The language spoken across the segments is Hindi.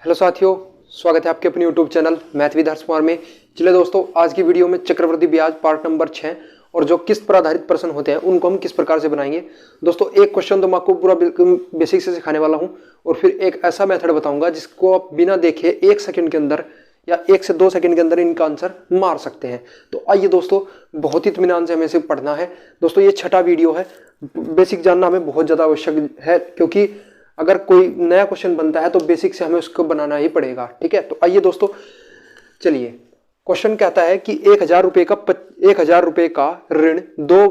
हेलो साथियों, स्वागत है आपके अपने YouTube channel math with Harsh Kumar में। चलिए दोस्तों, आज की वीडियो में चक्रवृद्धि ब्याज पार्ट नंबर 6 और जो किस्त पर आधारित प्रश्न होते हैं उनको हम किस प्रकार से बनाएंगे। दोस्तों, एक क्वेश्चन तो मैं आपको पूरा बिल्कुल बेसिक से सिखाने वाला हूं और फिर एक ऐसा मेथड बताऊंगा जिसको आप बिना देखे 1 सेकंड के अंदर या 1 से 2 सेकंड के अंदर इनका आंसर मार सकते हैं। तो आइए दोस्तों, बहुत ही इत्मीनान से हमें इसे पढ़ना है। दोस्तों, ये 6वां वीडियो है। बेसिक जानना हमें बहुत ज़्यादा आवश्यक है, क्योंकि अगर कोई नया क्वेश्चन बनता है तो बेसिक से हमें उसको बनाना ही पड़ेगा। ठीक है, तो आइए दोस्तों, चलिए। क्वेश्चन कहता है कि 1,000 रुपए का ऋण 2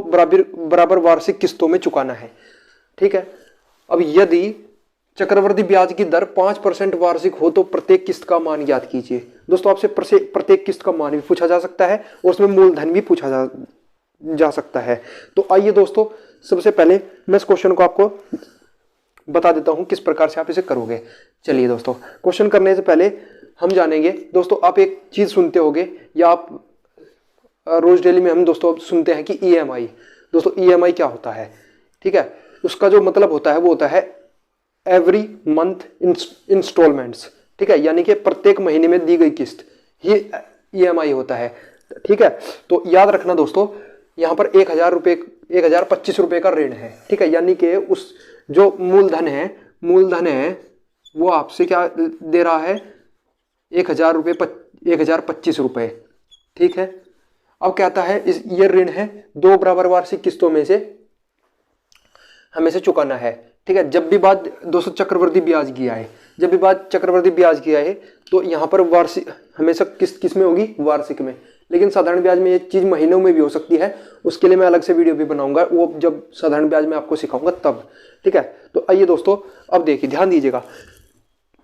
बराबर वार्षिक किस्तों में चुकाना है। ठीक है, अब यदि चक्रवृद्धि ब्याज की दर 5% वार्षिक हो तो प्रत्येक किस्त का मान ज्ञात कीजिए। दोस्तों, आपसे प्रत्येक किस्त का मान भी पूछा जा सकता है और उसमें मूलधन भी पूछा जा सकता है। तो आइए दोस्तों, सबसे पहले मैं इस क्वेश्चन को आपको बता देता हूं किस प्रकार से आप इसे करोगे। चलिए दोस्तों, क्वेश्चन करने से पहले हम जानेंगे। दोस्तों, आप एक चीज सुनते होंगे या आप रोज डेली में हम दोस्तों सुनते हैं कि EMI। दोस्तों, EMI क्या होता है? ठीक है, उसका जो मतलब होता है वो होता है एवरी मंथ इंस्टॉलमेंट्स। ठीक है, यानी कि प्रत्येक महीने में दी गई किस्त, ये EMI होता है। ठीक है, तो याद रखना दोस्तों, यहाँ पर 1,025 रुपए का ऋण है। ठीक है, यानी कि उस जो मूलधन है वो आपसे क्या दे रहा है? 1,025 रुपए। ठीक है, अब कहता है ये ऋण है 2 बराबर वार्षिक किस्तों में से हमें से चुकाना है। ठीक है, जब भी बात दोस्तों चक्रवृद्धि ब्याज की आए तो यहाँ पर वार्षिक हमेशा किस में होगी? वार्षिक में। लेकिन साधारण ब्याज में ये चीज महीनों में भी हो सकती है, उसके लिए मैं अलग से वीडियो भी बनाऊंगा, वो जब साधारण ब्याज में आपको सिखाऊंगा तब। ठीक है, तो आइए दोस्तों, अब देखिए, ध्यान दीजिएगा।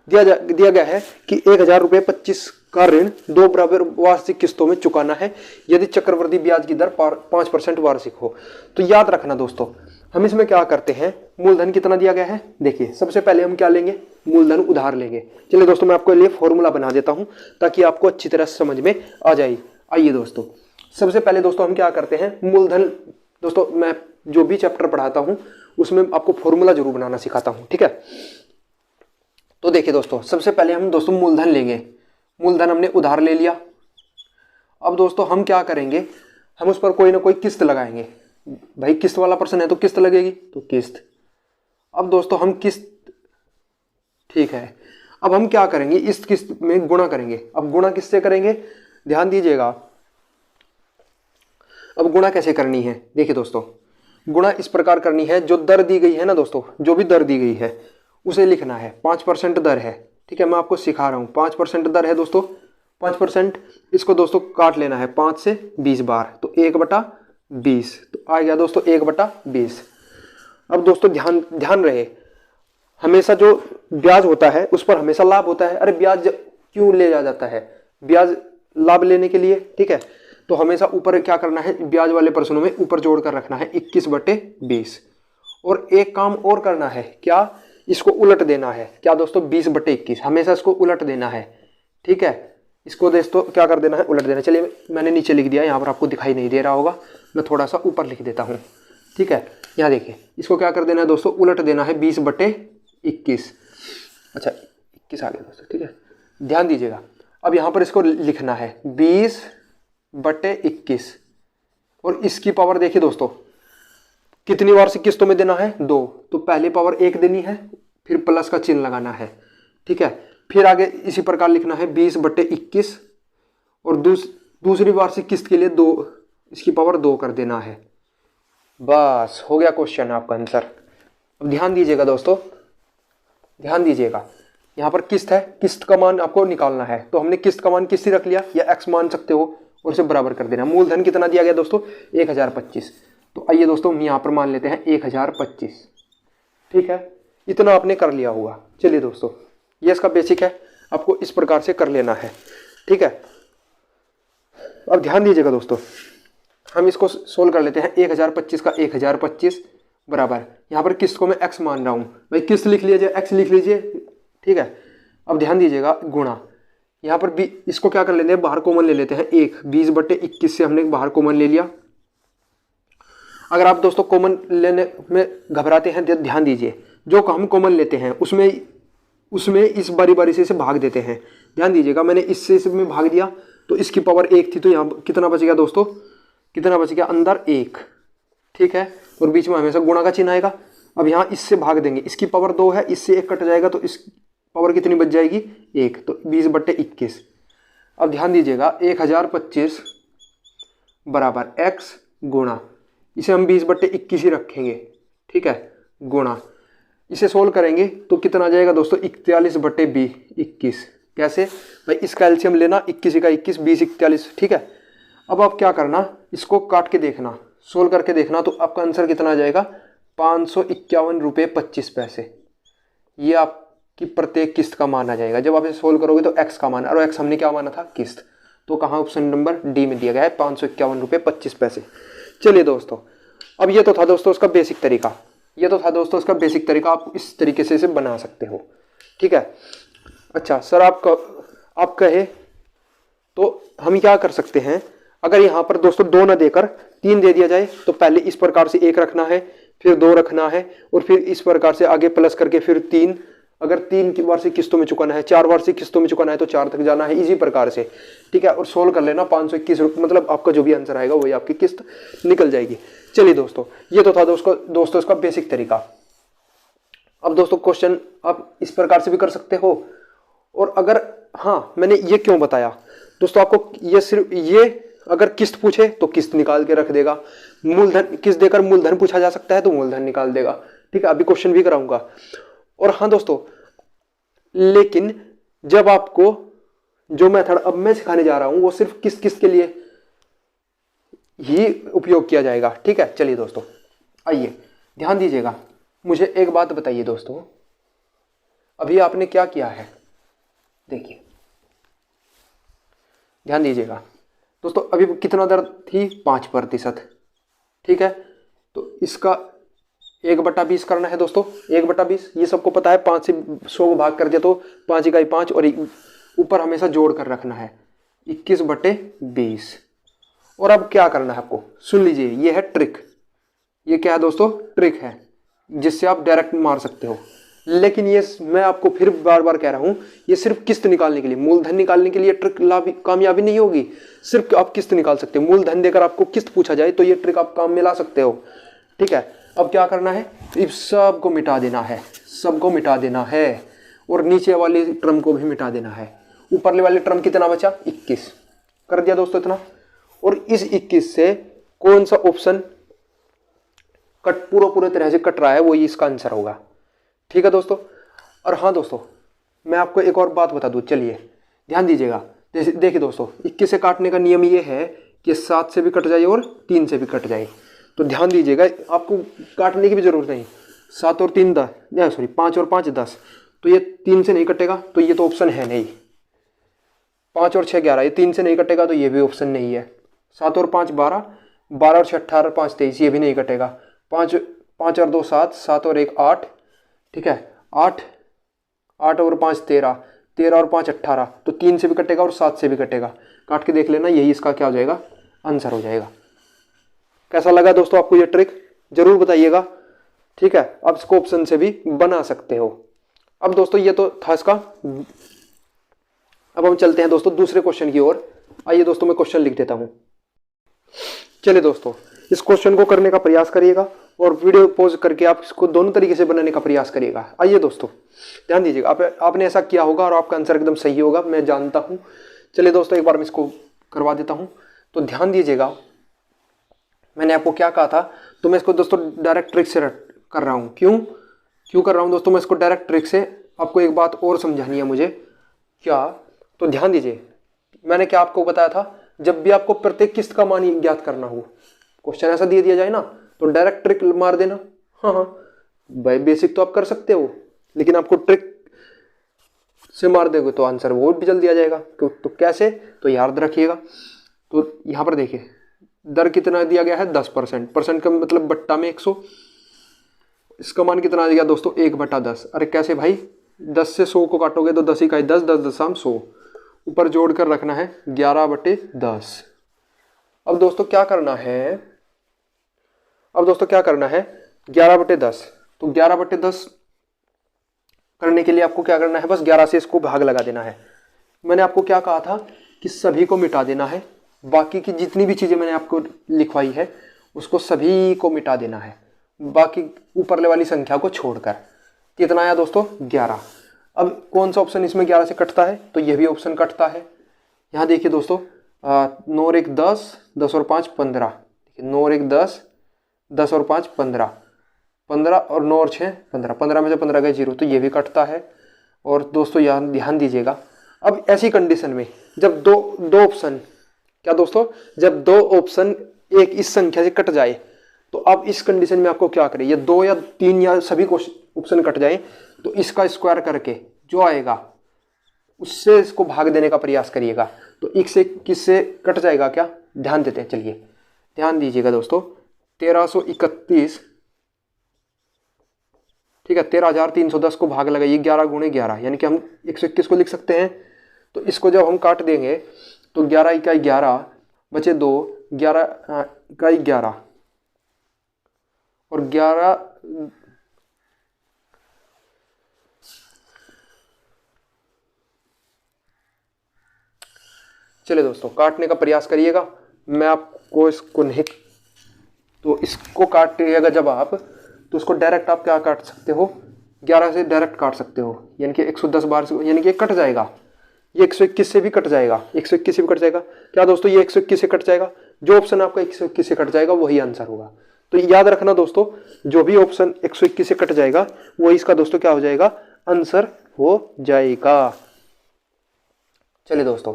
दिया गया है कि 1,025 का ऋण 2 बराबर वार्षिक किस्तों में चुकाना है यदि चक्रवृद्धि ब्याज की दर 5% वार्षिक हो। तो याद रखना दोस्तों, हम इसमें क्या करते हैं, मूलधन कितना दिया गया है? देखिए, सबसे पहले हम क्या लेंगे? मूलधन उधार लेंगे। चलिए दोस्तों, मैं आपके लिए फॉर्मूला बना देता हूं ताकि आपको अच्छी तरह से समझ में आ जाए। आइए दोस्तों, सबसे पहले दोस्तों हम क्या करते हैं? मूलधन। दोस्तों, मैं जो भी चैप्टर पढ़ाता हूं उसमें आपको फॉर्मूला जरूर बनाना सिखाता हूं। ठीक है, तो देखिए दोस्तों, सबसे पहले हम दोस्तों मूलधन लेंगे। मूलधन हमने उधार ले लिया। अब दोस्तों हम क्या करेंगे? हम उस पर कोई ना कोई किस्त लगाएंगे। भाई, किस्त वाला प्रश्न है तो किस्त लगेगी, तो किस्त। अब दोस्तों हम किस्त, ठीक है, अब हम क्या करेंगे? इस किस्त में गुणा करेंगे। अब गुणा किससे करेंगे? ध्यान दीजिएगा। अब गुणा कैसे करनी है? देखिए दोस्तों, गुणा इस प्रकार करनी है, जो दर दी गई है ना दोस्तों, जो भी दर दी गई है उसे लिखना है। 5% दर है। ठीक है, मैं आपको सिखा रहा हूं। 5% दर है दोस्तों। 5%, इसको दोस्तों काट लेना है 5 से 20 बार, तो 1/20। तो आ गया दोस्तों 1/20। अब दोस्तों ध्यान रहे, हमेशा जो ब्याज होता है उस पर हमेशा लाभ होता है। अरे, ब्याज क्यों ले जाता है? ब्याज लाभ लेने के लिए। ठीक है, तो हमेशा ऊपर क्या करना है? ब्याज वाले प्रश्नों में ऊपर जोड़कर रखना है 21/20। और एक काम और करना है, क्या? इसको उलट देना है। क्या दोस्तों? 20/21, हमेशा इसको उलट देना है। ठीक है, इसको दोस्तों क्या कर देना है? उलट देना। चलिए, मैंने नीचे लिख दिया, यहाँ पर आपको दिखाई नहीं दे रहा होगा, मैं थोड़ा सा ऊपर लिख देता हूँ। ठीक है, यहाँ देखिए, इसको क्या कर देना है दोस्तों? उलट देना है 20/21। अच्छा, 21 आ गया दोस्तों। ठीक है, ध्यान दीजिएगा। अब यहाँ पर इसको लिखना है 20/21 और इसकी पावर देखिए दोस्तों, कितनी वार्षिक किस्तों में देना है? 2। तो पहले पावर 1 देनी है, फिर प्लस का चिन्ह लगाना है। ठीक है, फिर आगे इसी प्रकार लिखना है 20/21 और दूसरी वार्षिक किस्त के लिए 2, इसकी पावर 2 कर देना है। बस हो गया क्वेश्चन, आपका आंसर। अब ध्यान दीजिएगा दोस्तों, ध्यान दीजिएगा, यहाँ पर किस्त है, किस्त का मान आपको निकालना है। तो हमने किस्त का मान किस रख लिया, या x मान सकते हो, और इसे बराबर कर देना। मूलधन कितना दिया गया दोस्तों? 1,025। तो आइए दोस्तों, हम यहाँ पर मान लेते हैं 1,025। ठीक है, इतना आपने कर लिया होगा। चलिए दोस्तों, ये इसका बेसिक है, आपको इस प्रकार से कर लेना है। ठीक है, अब ध्यान दीजिएगा दोस्तों, हम इसको सोल्व कर लेते हैं। 1,025 का 1,025 बराबर, यहाँ पर किस्त को मैं x मान रहा हूँ, भाई किस्त लिख लीजिए, x लिख लीजिए। ठीक है, अब ध्यान दीजिएगा, गुणा, यहाँ पर भी इसको क्या कर लेते हैं? बाहर कॉमन ले लेते हैं 1। 20/21 से हमने बाहर कॉमन ले लिया। अगर आप दोस्तों कॉमन लेने में घबराते हैं तो ध्यान दीजिए, जो हम कॉमन लेते हैं उसमें उसमें इस बारी बारी से इसे भाग देते हैं। ध्यान दीजिएगा, मैंने इससे इसमें भाग दिया तो इसकी पावर 1 थी, तो यहाँ कितना बच गया दोस्तों, कितना बच गया, अंदर 1, ठीक है, और बीच में हमेशा गुणा का चिन्ह आएगा। अब यहाँ इससे भाग देंगे, इसकी पावर 2 है, इससे 1 कट जाएगा तो इस पावर कितनी बच जाएगी, 1, तो 20/21। अब ध्यान दीजिएगा 1025 बराबर x गुणा, इसे हम 20/21 ही रखेंगे, ठीक है, गुणा, इसे सोल्व करेंगे तो कितना आ जाएगा दोस्तों, 41/21। कैसे भाई, इसका एलसीएम लेना, 21 का 21, 20 41, ठीक है। अब आप क्या करना, इसको काट के देखना, सोल्व करके देखना, तो आपका आंसर कितना आ जाएगा, 551.25 रुपये। ये आपकी प्रत्येक किस्त का मान आ जाएगा। जब आप इसे सोल्व करोगे तो एक्स का मान, और एक्स हमने क्या माना था, किस्त, तो कहाँ ऑप्शन नंबर डी में दिया गया है 551.25 रुपये। चलिए दोस्तों, अब ये तो था दोस्तों उसका बेसिक तरीका, आप इस तरीके से इसे बना सकते हो, ठीक है। अच्छा सर, आप कहे तो हम क्या कर सकते हैं, अगर यहाँ पर दोस्तों 2 ना देकर 3 दे दिया जाए तो पहले इस प्रकार से 1 रखना है, फिर 2 रखना है, और फिर इस प्रकार से आगे प्लस करके फिर 3, अगर 3 की वार्षिक किस्तों में चुकाना है, 4 वार्षिक किस्तों में चुकाना है तो 4 तक जाना है, इसी प्रकार से, ठीक है। और सोल्व कर लेना 521 रुपये, मतलब आपका जो भी आंसर आएगा वही आपकी किस्त निकल जाएगी। चलिए दोस्तों, ये तो था दोस्तों इसका बेसिक तरीका। अब दोस्तों क्वेश्चन आप इस प्रकार से भी कर सकते हो, और अगर, हाँ मैंने ये क्यों बताया दोस्तों आपको, ये सिर्फ ये अगर किस्त पूछे तो किस्त निकाल के रख देगा, मूलधन किस्त देकर मूलधन पूछा जा सकता है तो मूलधन निकाल देगा, ठीक है। अभी क्वेश्चन भी कराऊंगा। और हाँ दोस्तों, लेकिन जब आपको जो मेथड अब मैं सिखाने जा रहा हूं वो सिर्फ किस्त के लिए ही उपयोग किया जाएगा, ठीक है। चलिए दोस्तों, आइए ध्यान दीजिएगा, मुझे एक बात बताइए दोस्तों, अभी आपने क्या किया है, देखिए ध्यान दीजिएगा दोस्तों, अभी कितना दर थी, 5%, ठीक है। तो इसका 1/20 करना है दोस्तों, 1/20, ये सबको पता है, 5 से 100 को भाग कर दिया तो 5 इकाई 5, और ऊपर हमेशा जोड़ कर रखना है 21/20। और अब क्या करना है आपको, सुन लीजिए, ये है ट्रिक, ये क्या है दोस्तों, ट्रिक है जिससे आप डायरेक्ट मार सकते हो। लेकिन ये मैं आपको फिर बार बार कह रहा हूं, ये सिर्फ किस्त निकालने के लिए, मूलधन निकालने के लिए ट्रिक कामयाबी नहीं होगी, सिर्फ आप किस्त निकाल सकते हो। मूलधन देकर आपको किस्त पूछा जाए तो ये ट्रिक आप काम में ला सकते हो, ठीक है। अब क्या करना है, इस सबको मिटा देना है, सबको मिटा देना है, और नीचे वाली टर्म को भी मिटा देना है। ऊपर वाली टर्म कितना बचा, 21 कर दिया दोस्तों इतना। और इस 21 से कौन सा ऑप्शन पूरे तरह से कट रहा है, वो इसका आंसर होगा, ठीक है दोस्तों। और हाँ दोस्तों, मैं आपको एक और बात बता दूं, चलिए ध्यान दीजिएगा। जैसे देखिए दोस्तों, 21 से काटने का नियम ये है कि 7 से भी कट जाए और 3 से भी कट जाए, तो ध्यान दीजिएगा, आपको काटने की भी जरूरत नहीं। 7 और 3 10, सॉरी 5 और 5 10, तो ये 3 से नहीं कटेगा, तो ये तो ऑप्शन है नहीं। 5 और 6 11, ये 3 से नहीं कटेगा, तो ये भी ऑप्शन नहीं है। 7 और 5 12, 12 और 6 18, 5 23, ये भी नहीं कटेगा। 5 और 2 7, 7 और 1 8, ठीक है, 8 और 5 13, 13 और 5 18, तो 3 से भी कटेगा और 7 से भी कटेगा। काट के देख लेना, यही इसका क्या हो जाएगा, आंसर हो जाएगा। कैसा लगा दोस्तों आपको ये ट्रिक, जरूर बताइएगा, ठीक है। आप इसको ऑप्शन से भी बना सकते हो। अब दोस्तों ये तो था इसका, अब हम चलते हैं दोस्तों दूसरे क्वेश्चन की ओर। आइए दोस्तों, मैं क्वेश्चन लिख देता हूं। चलिए दोस्तों, इस क्वेश्चन को करने का प्रयास करिएगा, और वीडियो पॉज करके आप इसको दोनों तरीके से बनाने का प्रयास करिएगा। आइए दोस्तों, ध्यान दीजिएगा, आपने ऐसा किया होगा और आपका आंसर एकदम सही होगा, मैं जानता हूं। चलिए दोस्तों, एक बार मैं इसको करवा देता हूं। तो ध्यान दीजिएगा, मैंने आपको क्या कहा था, तो मैं इसको दोस्तों डायरेक्ट ट्रिक से कर रहा हूं। क्यों कर रहा हूं दोस्तों मैं इसको डायरेक्ट ट्रिक से, आपको एक बात और समझानी है मुझे, क्या, तो ध्यान दीजिए, मैंने क्या आपको बताया था, जब भी आपको प्रत्येक किस्त का मान ज्ञात करना हो, क्वेश्चन ऐसा दे दिया जाए ना, तो डायरेक्ट ट्रिक मार देना। हाँ भाई, बेसिक तो आप कर सकते हो, लेकिन आपको ट्रिक से मार दोगे तो आंसर वो भी जल्दी आ जाएगा। तो कैसे, तो याद रखिएगा। तो यहाँ पर देखिए, दर कितना दिया गया है, 10%, परसेंट का मतलब बट्टा में 100, इसका मान कितना आ गया दोस्तों, 1/10। अरे कैसे भाई, 10 से 100 को काटोगे तो 10 इकाई 10, 10 दशम 100, ऊपर जोड़ कर रखना है 11/10। अब दोस्तों क्या करना है, 11/10, तो 11/10 करने के लिए आपको क्या करना है, बस 11 से इसको भाग लगा देना है। मैंने आपको क्या कहा था कि सभी को मिटा देना है, बाकी की जितनी भी चीज़ें मैंने आपको लिखवाई है उसको सभी को मिटा देना है, बाकी ऊपरले वाली संख्या को छोड़कर। कितना आया दोस्तों, 11। अब कौन सा ऑप्शन इसमें 11 से कटता है, तो यह भी ऑप्शन कटता है। यहाँ देखिए दोस्तों, 9 और 1 10, 10 और 5 15, 9 और 1 10, 10 और 5 15, 15 और 9 और 6 15, 15 में से 15 गए 0, तो ये भी कटता है। और दोस्तों यहाँ ध्यान दीजिएगा, अब ऐसी कंडीशन में जब दो ऑप्शन, क्या दोस्तों, जब 2 ऑप्शन एक इस संख्या से कट जाए, तो अब इस कंडीशन में आपको क्या करें, ये 2 या 3 या सभी ऑप्शन कट जाए, तो इसका स्क्वायर करके जो आएगा उससे इसको भाग देने का प्रयास करिएगा। तो एक से किससे कट जाएगा, क्या ध्यान देते हैं, चलिए ध्यान दीजिएगा दोस्तों। 1331, ठीक है, 13,310 को भाग लगाइए 11 गुणे 11, यानी कि हम 121 को लिख सकते हैं। तो इसको जब हम काट देंगे तो 11 इकाई 11 बचे 2, 11 इकाई 11 और 11, चलिए दोस्तों काटने का प्रयास करिएगा, मैं आपको इसको नहीं, तो इसको काटिएगा जब आप, तो उसको डायरेक्ट आप क्या काट सकते हो, 11 से डायरेक्ट काट सकते हो, यानी कि 110 बार से, यानी कि कट जाएगा, ये 121 से भी कट जाएगा, 121 से भी कट जाएगा। क्या दोस्तों, ये 121 से कट जाएगा, जो ऑप्शन आपका 121 से कट जाएगा वही आंसर होगा। तो याद रखना दोस्तों, जो भी ऑप्शन 121 से कट जाएगा वही इसका दोस्तों क्या हो जाएगा, आंसर हो जाएगा। चलिए दोस्तों,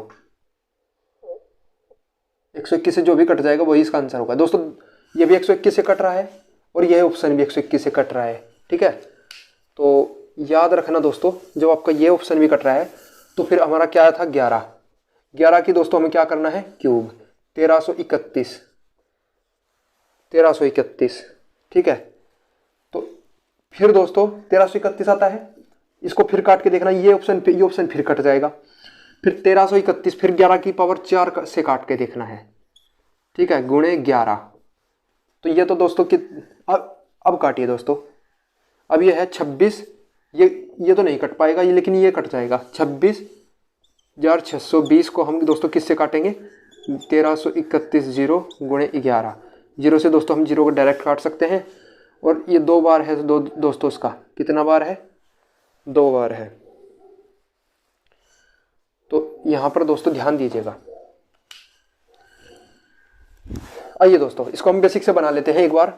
121 से जो भी कट जाएगा वही इसका आंसर होगा। दोस्तों ये भी 121 से कट रहा है और यह ऑप्शन भी 121 से कट रहा है, ठीक है। तो याद रखना दोस्तों, जब आपका ये ऑप्शन भी कट रहा है तो फिर हमारा क्या था, 11 की दोस्तों हमें क्या करना है, क्यूब, 1331, ठीक है। तो फिर दोस्तों 1331 आता है, इसको फिर काट के देखना, ये ऑप्शन फिर कट जाएगा, फिर 1331 फिर 11 की पावर 4 से काट के देखना है, ठीक है, गुणे 11। तो ये तो दोस्तों कि अब काटिए दोस्तों, अब ये है 26, ये तो नहीं कट पाएगा ये, लेकिन ये कट जाएगा। 26,620 को हम दोस्तों किससे काटेंगे, 1331 0 गुणे 11, 0 से दोस्तों हम 0 को डायरेक्ट काट सकते हैं। और ये 2 बार है तो दोस्तों इसका कितना बार है, 2 बार है। तो यहाँ पर दोस्तों ध्यान दीजिएगा। आइए दोस्तों इसको हम बेसिक से बना लेते हैं एक बार,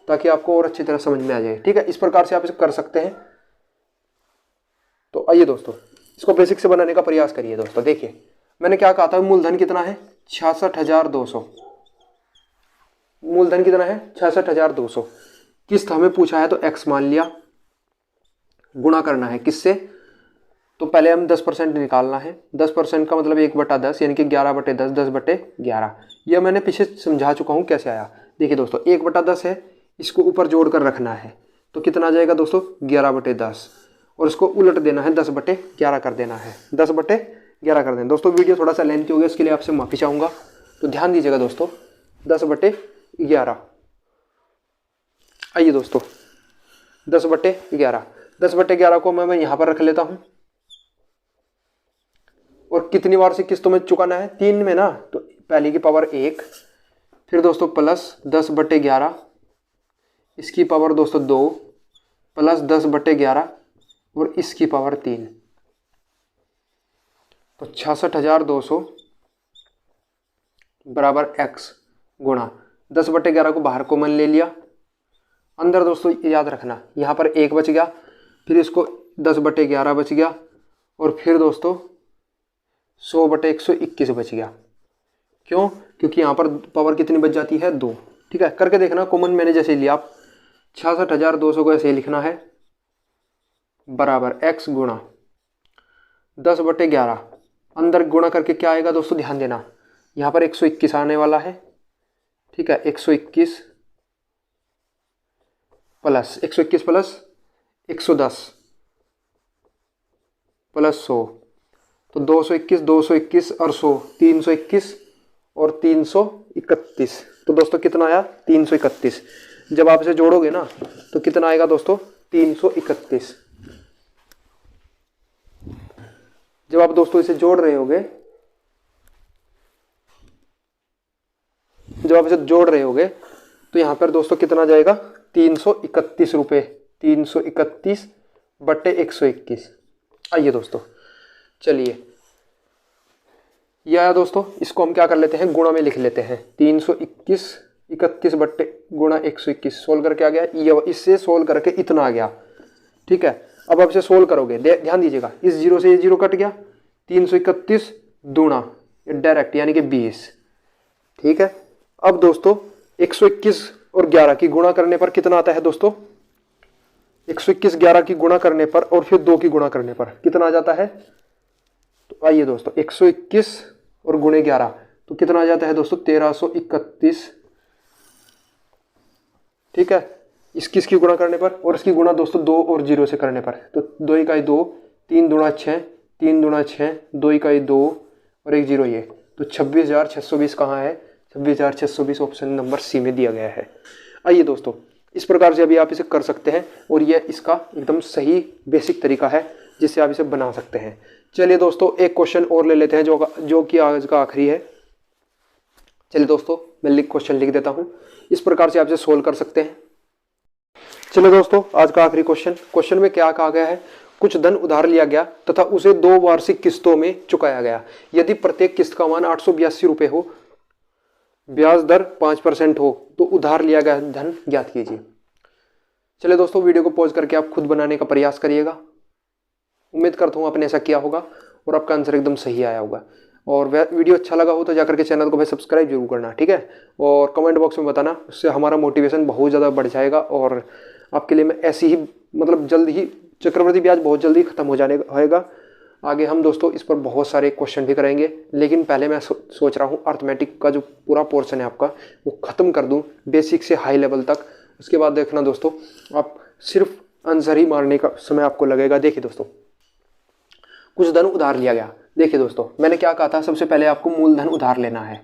ताकि आपको और अच्छी तरह समझ में आ जाए, ठीक है। इस प्रकार से आप इसे कर सकते हैं। तो आइए दोस्तों इसको बेसिक से बनाने का प्रयास करिए। दोस्तों देखिए, मैंने क्या कहा था, मूलधन कितना है, 66,200, मूलधन कितना है, 66,200। किस्त हमें पूछा है तो x मान लिया, गुणा करना है किससे, तो पहले हम 10% निकालना है। 10% का मतलब 1/10, यानी कि 11/10, 10/11। यह मैंने पीछे समझा चुका हूँ कैसे आया। देखिए दोस्तों 1/10 है, इसको ऊपर जोड़ कर रखना है, तो कितना आ जाएगा दोस्तों, 11/10, और इसको उलट देना है, 10/11 कर देना है, 10/11 कर देना। दोस्तों वीडियो थोड़ा सा लेंथी हो गया, इसके लिए आपसे माफ़ी चाहूँगा, तो ध्यान दीजिएगा दोस्तों। 10/11, आइए दोस्तों 10/11, 10/11 को मैं यहाँ पर रख लेता हूँ। और कितनी बार से किस्तों में चुकाना है, 3 में ना, तो पहले की पावर 1, फिर दोस्तों प्लस 10/11, इसकी पावर दोस्तों 2, प्लस 10/11 और इसकी पावर 3, तो 66,200 बराबर x गुणा 10/11 को बाहर कॉमन ले लिया, अंदर दोस्तों याद रखना यहाँ पर 1 बच गया, फिर इसको 10/11 बच गया, और फिर दोस्तों 100/121 बच गया। क्यों, क्योंकि यहाँ पर पावर कितनी बच जाती है, 2, ठीक है। करके देखना, कॉमन मैंने जैसे लिया, आप 66,200 को ऐसे ही लिखना है, बराबर x गुणा 10/11, अंदर गुणा करके क्या आएगा दोस्तों, ध्यान देना, यहाँ पर 121 आने वाला है, ठीक है। 121 प्लस 110 प्लस 100, तो 221 और 100, 321 और 331, तो दोस्तों कितना आया, 331। जब आप इसे जोड़ोगे ना तो कितना आएगा दोस्तों, 331। जब आप दोस्तों इसे जोड़ रहे होगे, जब आप इसे जोड़ रहे होगे तो यहाँ पर दोस्तों कितना आ जाएगा, 331 रुपये, 331 बट्टे 121। आइए दोस्तों, चलिए या दोस्तों इसको हम क्या कर लेते हैं, गुणा में लिख लेते हैं। 331 बट्टे गुणा 121 सोल्व करके आ गया, ये इससे सोल्व करके इतना आ गया। ठीक है, अब आप इसे सोल्व करोगे, ध्यान दीजिएगा, इस जीरो से ये जीरो कट गया, 331 दूना डायरेक्ट यानी कि 20। ठीक है, अब दोस्तों 121 और 11 की गुणा करने पर कितना आता है दोस्तों, 121 11 की गुणा करने पर और फिर 2 की गुणा करने पर कितना आ जाता है। तो आइए दोस्तों 121 और गुणे 11 तो कितना आ जाता है दोस्तों, 1331। ठीक है, इसकी गुणा करने पर और इसकी गुणा दोस्तों 2 और 0 से करने पर, तो 2 इकाई 2, 3 दूना 6, 3 दूना 6, 2 इकाई 2 और 1 0 ये, तो 26,620 कहाँ है, 26,620 ऑप्शन नंबर सी में दिया गया है। आइए दोस्तों, इस प्रकार से अभी आप इसे कर सकते हैं और यह इसका एकदम सही बेसिक तरीका है जिससे आप इसे बना सकते हैं। चलिए दोस्तों एक क्वेश्चन और ले लेते हैं जो कि आज का आखिरी है। चलिए दोस्तों मैं क्वेश्चन लिख देता हूँ, इस प्रकार से आप इसे सोल्व कर सकते हैं। चलिए दोस्तों आज का आखिरी क्वेश्चन में क्या कहा गया है, कुछ धन उधार लिया गया तथा उसे 2 वार्षिक किस्तों में चुकाया गया। यदि प्रत्येक किस्त का मान 882 रुपये हो, ब्याज दर 5% हो, तो उधार लिया गया धन ज्ञात कीजिए। चलिए दोस्तों वीडियो को पॉज करके आप खुद बनाने का प्रयास करिएगा। उम्मीद करता हूँ आपने ऐसा किया होगा और आपका आंसर एकदम सही आया होगा। और वह वीडियो अच्छा लगा हो तो जाकर के चैनल को भाई सब्सक्राइब जरूर करना, ठीक है। और कमेंट बॉक्स में बताना, उससे हमारा मोटिवेशन बहुत ज़्यादा बढ़ जाएगा और आपके लिए मैं ऐसी ही मतलब जल्द ही चक्रवृद्धि ब्याज बहुत जल्दी खत्म हो जाने होएगा। आगे हम दोस्तों इस पर बहुत सारे क्वेश्चन भी करेंगे, लेकिन पहले मैं सोच रहा हूँ अर्थमेटिक का जो पूरा पोर्शन है आपका वो ख़त्म कर दूँ बेसिक से हाई लेवल तक। उसके बाद देखना दोस्तों आप सिर्फ आंसर ही मारने का समय आपको लगेगा। देखिए दोस्तों कुछ धन उधार लिया गया। देखिए दोस्तों मैंने क्या कहा था, सबसे पहले आपको मूलधन उधार लेना है।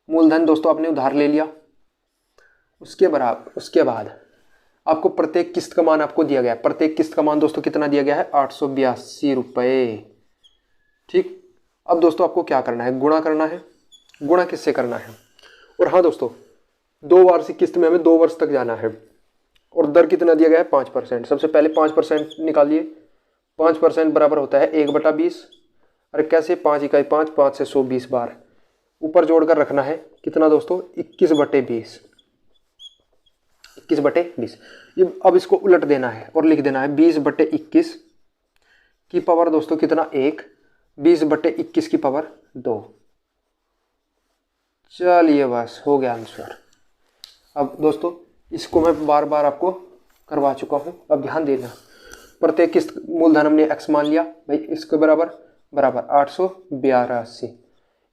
मूलधन दोस्तों आपने उधार ले लिया, उसके बाद आपको प्रत्येक किस्त का मान आपको दिया गया है। प्रत्येक किस्त का मान दोस्तों कितना दिया गया है, 882 रुपये। ठीक, अब दोस्तों आपको क्या करना है, गुणा करना है। गुणा किससे करना है, और हाँ दोस्तों 2 वार्षिक किस्त में हमें 2 वर्ष तक जाना है और दर कितना दिया गया है, 5%। सबसे पहले 5% निकालिए। 5% बराबर होता है 1/20। अरे कैसे, 5 इकाई 5, 5 से 100 20 बार ऊपर जोड़कर रखना है। कितना दोस्तों, 21/20। 21/20। ये अब इसको उलट देना है और लिख देना है 20/21 की पावर दोस्तों कितना, 1। 20/21 की पावर 2। चलिए बस हो गया आंसर। अब दोस्तों इसको मैं बार बार आपको करवा चुका हूँ, अब ध्यान देना। प्रत्येक किस्त मूलधन हमने x मान लिया भाई, इसके बराबर 882।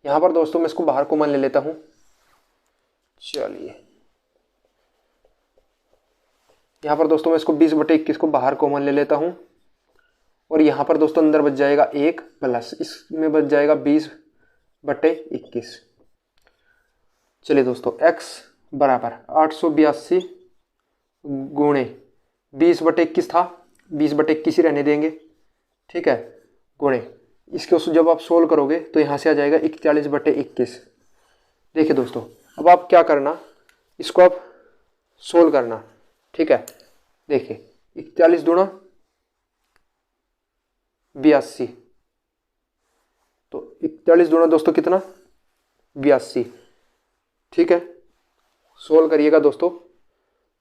यहाँ पर दोस्तों मैं इसको बाहर को मान ले लेता हूँ। चलिए यहाँ पर दोस्तों मैं इसको 20/21 को बाहर को मान ले लेता हूँ और यहाँ पर दोस्तों अंदर बच जाएगा 1 प्लस इसमें बच जाएगा 20/21। चलिए दोस्तों x बराबर 882 गुणे 20/21 था, 20/21 ही रहने देंगे, ठीक है, गुणे इसको जब आप सोल्व करोगे तो यहाँ से आ जाएगा 41/21। देखिए दोस्तों अब आप क्या करना, इसको आप सोल्व करना, ठीक है। देखिए 41 दूना 82, तो 41 दूना दोस्तों कितना, 82, ठीक है। सोल्व करिएगा दोस्तों।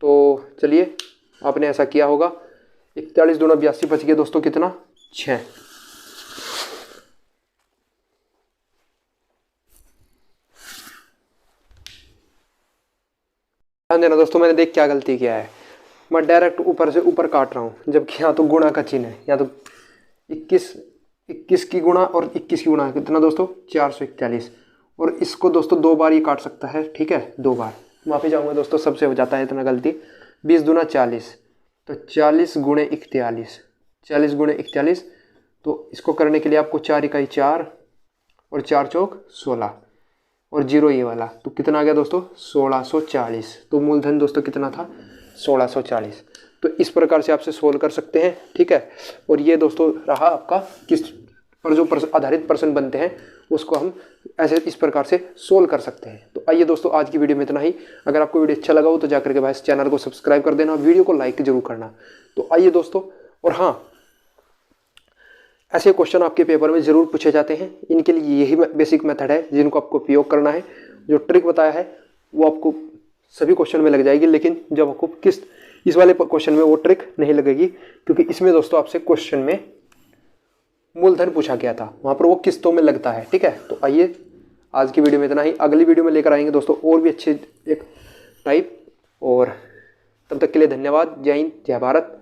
तो चलिए आपने ऐसा किया होगा, 41 दूना 82 बच गया दोस्तों कितना, 6। ध्यान देना दोस्तों, मैंने देख क्या गलती किया है, मैं डायरेक्ट ऊपर से ऊपर काट रहा हूँ, जबकि यहाँ तो गुणा का चिन्ह है। यहाँ तो 21 की गुणा और 21 की गुणा कितना दोस्तों, 441। और इसको दोस्तों 2 बार ये काट सकता है, ठीक है, 2 बार। माफ़ी चाहूँगा दोस्तों, सबसे हो जाता है इतना गलती। 20 दूना 40, तो 40 गुणे 41, 40 गुणे 41। तो इसको करने के लिए आपको 4 इकाई 4 और 4 चौक 16 और 0 ये वाला, तो कितना आ गया दोस्तों, 1640। तो मूलधन दोस्तों कितना था, 1640। तो इस प्रकार से आपसे सोल्व कर सकते हैं, ठीक है। और ये दोस्तों रहा आपका किस्त पर जो आधारित प्रश्न बनते हैं उसको हम ऐसे इस प्रकार से सोल्व कर सकते हैं। तो आइए दोस्तों, आज की वीडियो में इतना ही। अगर आपको वीडियो अच्छा लगा हो तो जाकर के भाई इस चैनल को सब्सक्राइब कर देना, वीडियो को लाइक जरूर करना। तो आइए दोस्तों, और हाँ, ऐसे क्वेश्चन आपके पेपर में जरूर पूछे जाते हैं, इनके लिए यही बेसिक मेथड है जिनको आपको उपयोग करना है। जो ट्रिक बताया है वो आपको सभी क्वेश्चन में लग जाएगी, लेकिन जब आपको इस वाले क्वेश्चन में वो ट्रिक नहीं लगेगी, क्योंकि इसमें दोस्तों आपसे क्वेश्चन में मूलधन पूछा गया था, वहां पर वो किस्तों में लगता है। ठीक है, तो आइए आज की वीडियो में इतना ही। अगली वीडियो में लेकर आएंगे दोस्तों और भी अच्छे एक टाइप, और तब तक के लिए धन्यवाद। जय हिंद, जय भारत।